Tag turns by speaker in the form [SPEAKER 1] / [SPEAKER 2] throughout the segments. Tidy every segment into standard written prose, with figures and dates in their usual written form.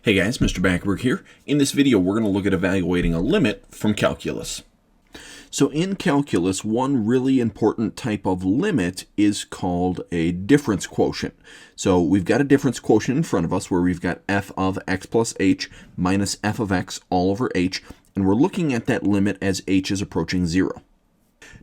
[SPEAKER 1] Hey guys, Mr. Backberg here. In this video, we're going to look at evaluating a limit from calculus. So in calculus, one really important type of limit is called a difference quotient. So we've got a difference quotient in front of us where we've got f of x plus h minus f of x all over h, and we're looking at that limit as h is approaching 0.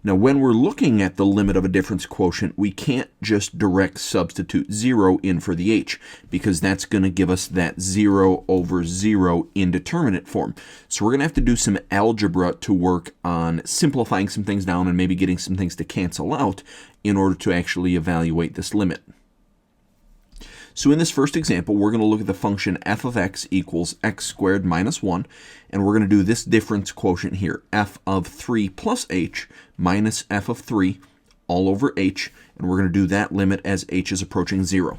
[SPEAKER 1] Now, when we're looking at the limit of a difference quotient, we can't just direct substitute 0 in for the h, because that's going to give us that 0 over 0 indeterminate form. So we're going to have to do some algebra to work on simplifying some things down and maybe getting some things to cancel out in order to actually evaluate this limit. So in this first example, we're going to look at the function f of x equals x squared minus 1, and we're going to do this difference quotient here, f of 3 plus h minus f of 3 all over h, and we're going to do that limit as h is approaching 0.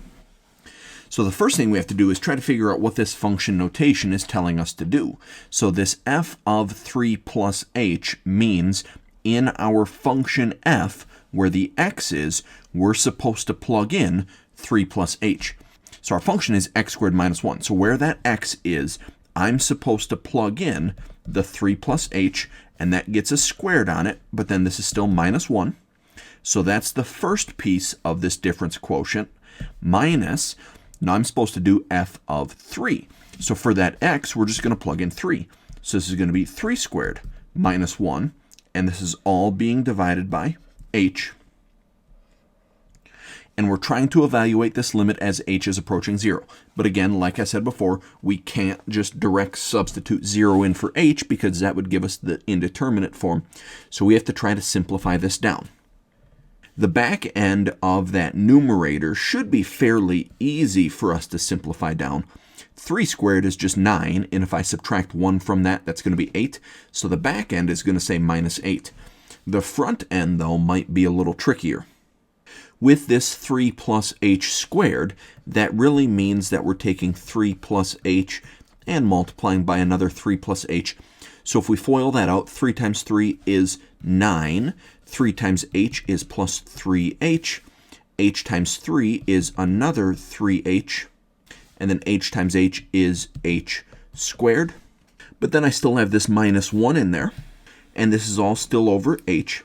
[SPEAKER 1] So the first thing we have to do is try to figure out what this function notation is telling us to do. So this f of 3 plus h means in our function f, where the x is, we're supposed to plug in 3 plus h. So our function is x squared minus 1. So where that x is, I'm supposed to plug in the 3 plus h, and that gets a squared on it, but then this is still minus 1. So that's the first piece of this difference quotient, minus, now I'm supposed to do f of 3. So for that x, we're just going to plug in 3. So this is going to be 3 squared minus 1, and this is all being divided by h. And we're trying to evaluate this limit as h is approaching 0. But again, like I said before, we can't just direct substitute 0 in for h because that would give us the indeterminate form. So we have to try to simplify this down. The back end of that numerator should be fairly easy for us to simplify down. 3 squared is just 9, and if I subtract 1 from that, that's going to be 8. So the back end is going to say minus 8. The front end, though, might be a little trickier. With this 3 plus h squared, that really means that we're taking 3 plus h and multiplying by another 3 plus h. So if we FOIL that out, 3 times 3 is 9. 3 times h is plus 3h. h times 3 is another 3h. And then h times h is h squared. But then I still have this minus 1 in there. And this is all still over h.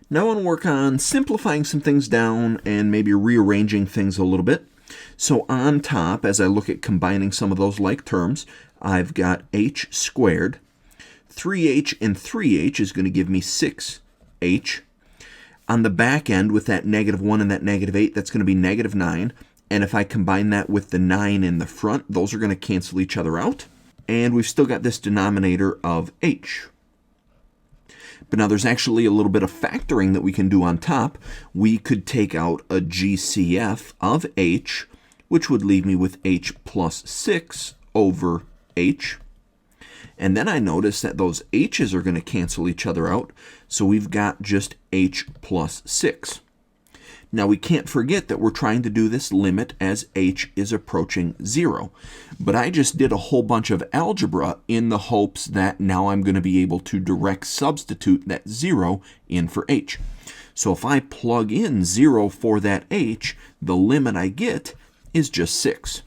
[SPEAKER 1] Now I want to work on simplifying some things down and maybe rearranging things a little bit. So on top, as I look at combining some of those like terms, I've got h squared. 3h and 3h is going to give me 6h. On the back end, with that negative 1 and that negative 8, that's going to be negative 9. And if I combine that with the 9 in the front, those are going to cancel each other out. And we've still got this denominator of h. But now there's actually a little bit of factoring that we can do on top. We could take out a GCF of h, which would leave me with h plus 6 over h. And then I notice that those h's are going to cancel each other out, so we've got just h plus 6. Now we can't forget that we're trying to do this limit as h is approaching 0. But I just did a whole bunch of algebra in the hopes that now I'm going to be able to direct substitute that 0 in for h. So if I plug in 0 for that h, the limit I get is just 6.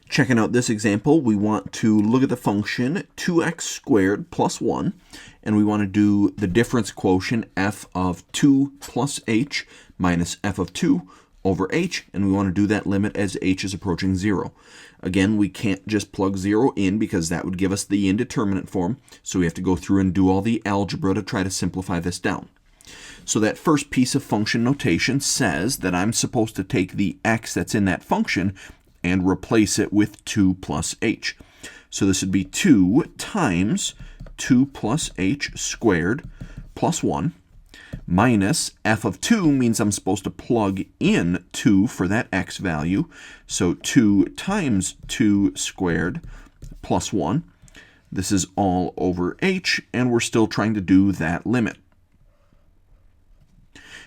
[SPEAKER 1] Checking out this example, we want to look at the function 2x squared plus 1, and we want to do the difference quotient f of 2 plus h minus f of 2 over h, and we want to do that limit as h is approaching 0. Again, we can't just plug 0 in because that would give us the indeterminate form, so we have to go through and do all the algebra to try to simplify this down. So that first piece of function notation says that I'm supposed to take the x that's in that function and replace it with 2 plus h. So this would be 2 times 2 plus h squared plus 1 minus f of 2 means I'm supposed to plug in 2 for that x value. So 2 times 2 squared plus 1. This is all over h, and we're still trying to do that limit.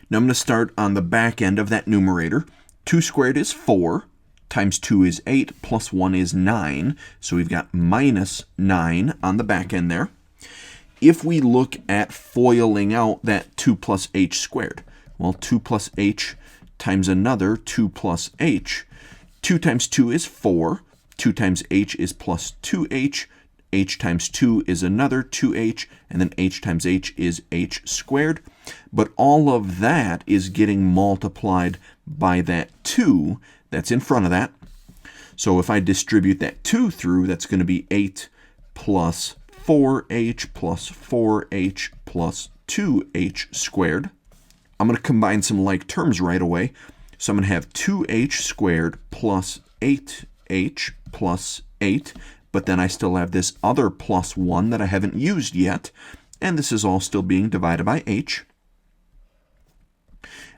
[SPEAKER 1] Now I'm going to start on the back end of that numerator. 2 squared is 4. Times 2 is 8, plus 1 is 9. So we've got minus 9 on the back end there. If we look at FOILing out that 2 plus h squared, well, 2 plus h times another 2 plus h. 2 times 2 is 4, 2 times h is plus 2h. H times 2 is another 2h, and then h times h is h squared. But all of that is getting multiplied by that 2 that's in front of that. So if I distribute that 2 through, that's going to be 8 plus 4h plus 4h plus 2h squared. I'm going to combine some like terms right away. So I'm going to have 2h squared plus 8h plus 8. But then I still have this other plus 1 that I haven't used yet, and this is all still being divided by h.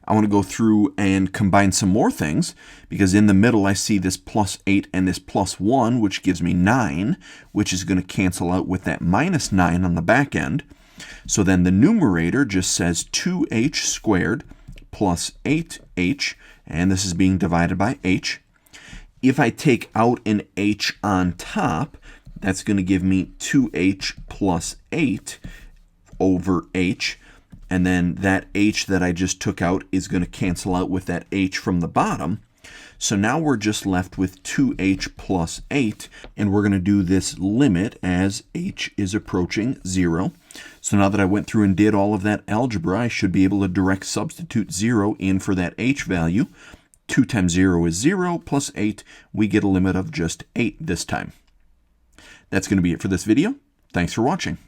[SPEAKER 1] I want to go through and combine some more things, because in the middle I see this plus 8 and this plus 1, which gives me 9, which is going to cancel out with that minus 9 on the back end. So then the numerator just says 2h squared plus 8h, and this is being divided by h. If I take out an h on top, that's going to give me 2h plus 8 over h. And then that h that I just took out is going to cancel out with that h from the bottom. So now we're just left with 2h plus 8, and we're going to do this limit as h is approaching 0. So now that I went through and did all of that algebra, I should be able to direct substitute 0 in for that h value. 2 times 0 is 0, plus 8, we get a limit of just 8 this time. That's going to be it for this video. Thanks for watching.